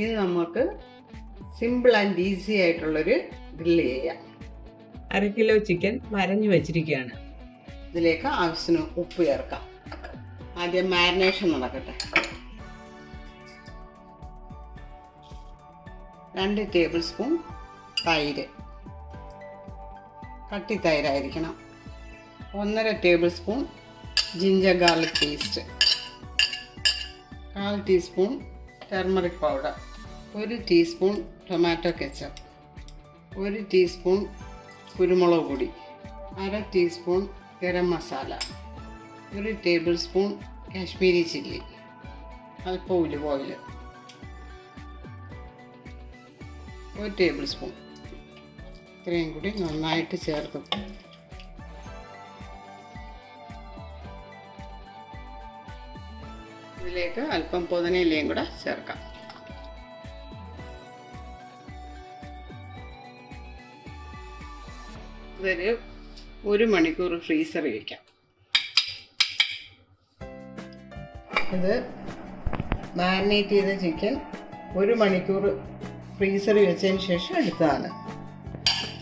ഇത് നമുക്ക് simple and easy ആയിട്ടുള്ളൊരു ഗ്രില്ല് ചെയ്യാം. 1/2 കിലോ ചിക്കൻ വരഞ്ഞു വെച്ചിരിക്കുകയാണ്. ഇതിലേക്ക് ആവശ്യത്തിന് ഉപ്പ് ചേർക്കാം. ആദ്യം മാരിനേഷൻ നടക്കട്ടെ. 2 ടേബിൾ സ്പൂൺ തൈര്, കട്ടി തൈരായിരിക്കണം. 1.5 table spoon ginger garlic paste, 1/4 teaspoon turmeric powder, 1 teaspoon tomato ketchup, 1 teaspoon കുരുമുളക് പൊടി, 1/2 teaspoon garam masala, 1 table spoon Kashmiri chilli, അല്പം ഒലിവ് ഓയിൽ, 1 ടേബിൾ സ്പൂൺ. ഇത്രയും കൂടി നന്നായിട്ട് ചേർക്കും. ഇതിലേക്ക് അല്പം പുതിനയിലയും കൂടെ ചേർക്കാം. ഇതൊരു 1 മണിക്കൂർ ഫ്രീസറിൽ വയ്ക്കാം. ഇത് മാരിനേറ്റ് ചെയ്ത ചിക്കൻ 1 മണിക്കൂർ ഫ്രീസറിൽ വെച്ചതിന് ശേഷം എടുത്തതാണ്.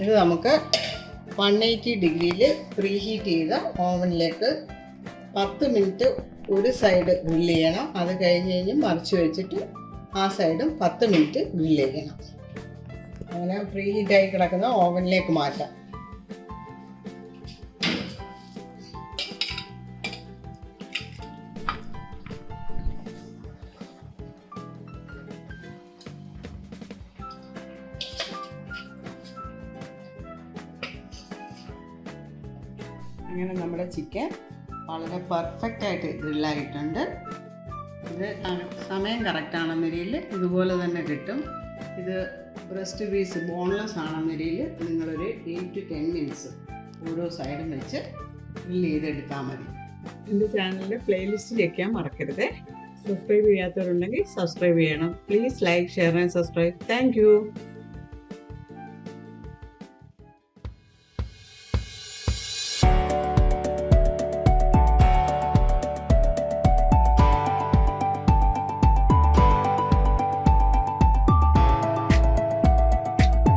ഇത് നമുക്ക് 180 ഡിഗ്രിയിൽ പ്രീ ഹീറ്റ് ചെയ്ത ഓവനിലേക്ക് 10 മിനിറ്റ് ഒരു സൈഡ് ഗ്രില്ല് ചെയ്യണം. അത് കഴിഞ്ഞ് മറിച്ച് വെച്ചിട്ട് ആ സൈഡും 10 മിനിറ്റ് ഗ്രില്ല് ചെയ്യണം. അങ്ങനെ പ്രീ ഹീറ്റായി കിടക്കുന്ന ഓവനിലേക്ക് മാറ്റാം. അങ്ങനെ നമ്മുടെ ചിക്കൻ വളരെ പെർഫെക്റ്റായിട്ട് ഗ്രില്ലായിട്ടുണ്ട്. ഇത് സമയം കറക്റ്റാണെന്ന രീതിയിൽ ഇതുപോലെ തന്നെ കിട്ടും. ഇത് ബ്രസ്റ്റ് പീസ് ബോൺലെസ് ആണെന്ന രീതിയിൽ നിങ്ങളൊരു 8 to 10 മിനിറ്റ്സ് ഓരോ സൈഡും വെച്ച് ഗ്രില്ല് ചെയ്തെടുത്താൽ മതി. എൻ്റെ ചാനലിൽ പ്ലേലിസ്റ്റിൽ വയ്ക്കാൻ മറക്കരുത്. സബ്സ്ക്രൈബ് ചെയ്യാത്തവരുണ്ടെങ്കിൽ സബ്സ്ക്രൈബ് ചെയ്യണം. Please like, share and subscribe. Thank you.